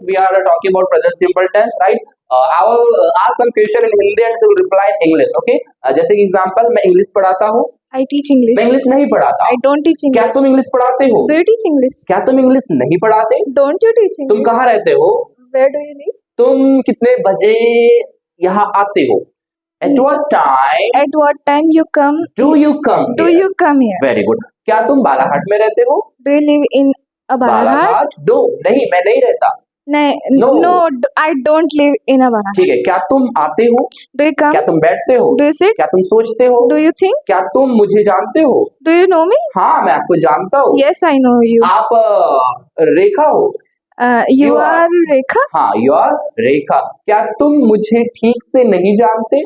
we are talking about present simple tense, right? I will ask some question in Hindi and she will reply in English, okay? जैसे कि example, मैं English पढ़ाता हूँ, I teach English. मैं English नहीं पढ़ाता। I don't teach क्या English. तुम इंग्लिश पढ़ाते हो? Do you teach English? क्या तुम इंग्लिश नहीं पढ़ाते? Don't you teach तुम English? कहाँ रहते हो? Where do you live? तुम कितने बजे यहाँ आते हो? At what time At what time you come? do you come Do here? you come here? Very good. क्या तुम बालाघाट में रहते हो? Do you live in a Balaghat? No, नहीं, मैं नहीं रहता। No, No. I don't live in a Balaghat. ठीक है, क्या तुम आते हो? Do you come? क्या तुम बैठते हो? Do you sit? क्या तुम सोचते हो? Do you think? क्या तुम मुझे जानते हो? Do you know me? हाँ, मैं आपको जानता हूँ। Yes, I know you. आप रेखा हो? You You are Rekha? हाँ, यू आर रेखा। क्या तुम मुझे ठीक से नहीं जानते?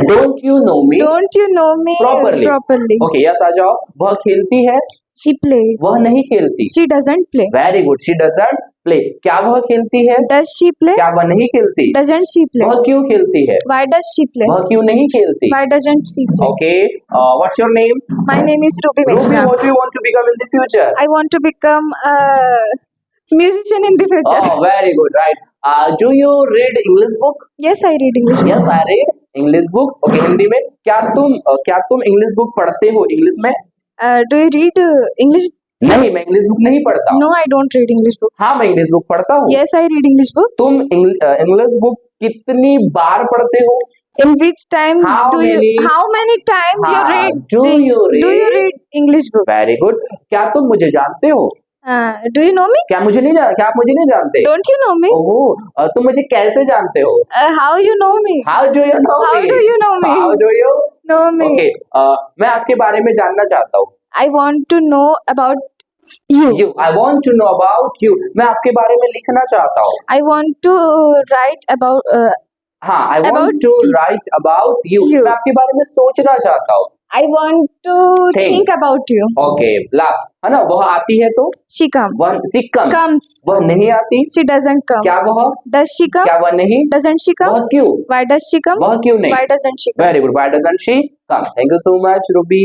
Don't you know me Don't you know me properly? Okay, yes आ जाओ। वह खेलती है? She plays. वह नहीं खेलती। She doesn't play. Very good, she doesn't play. क्या वह खेलती है? Does she play? क्या वह नहीं खेलती? Doesn't she play? वह क्यों खेलती है? Why does she play? वह क्यों नहीं खेलती? Why doesn't she play? Okay, what's your name? My name is Ruby Ruby, Mishra. what do you want to become in the future? I want to become a musician in the future. Oh, very good, right. Do you read English book? Yes, I read English. Yes, I read English book. Okay, Hindi में क्या तुम English book पढ़ते हो English में? Do you read English? नहीं, मैं English book नहीं पढ़ता। No, I don't read English book. हाँ, मैं इंग्लिश बुक पढ़ता हूँ। Yes, I read English book. तुम इंग्लिश बुक कितनी बार पढ़ते हो? In which time How do many- you? How many time you हाँ, read? do you Do you read? read English book? Very good. क्या तुम मुझे जानते हो? Do you know me? क्या आप मुझे नहीं जानते? Don't you know me? ओह, तुम मुझे कैसे जानते हो? How you know me? How do you know How me? do you know me? How do you? Know me? Okay, मैं आपके बारे में जानना चाहता हूँ। I want to know about you. You, I want to know about you. मैं आपके बारे में लिखना चाहता हूँ। I want to write about. हाँ, I want About to you. write about you. You. मैं आपके बारे में सोचना चाहता हूँ। I want to Think. think about you. Okay, last है ना। वह आती है तो? She comes. she comes. Comes. वह नहीं आती? She doesn't come. क्या वह? Does she come? क्या वह नहीं? Doesn't she come? वह क्यों? Why does she come? वह क्यों नहीं? Why doesn't she come? Very good, why doesn't she come? Thank you so much, Ruby.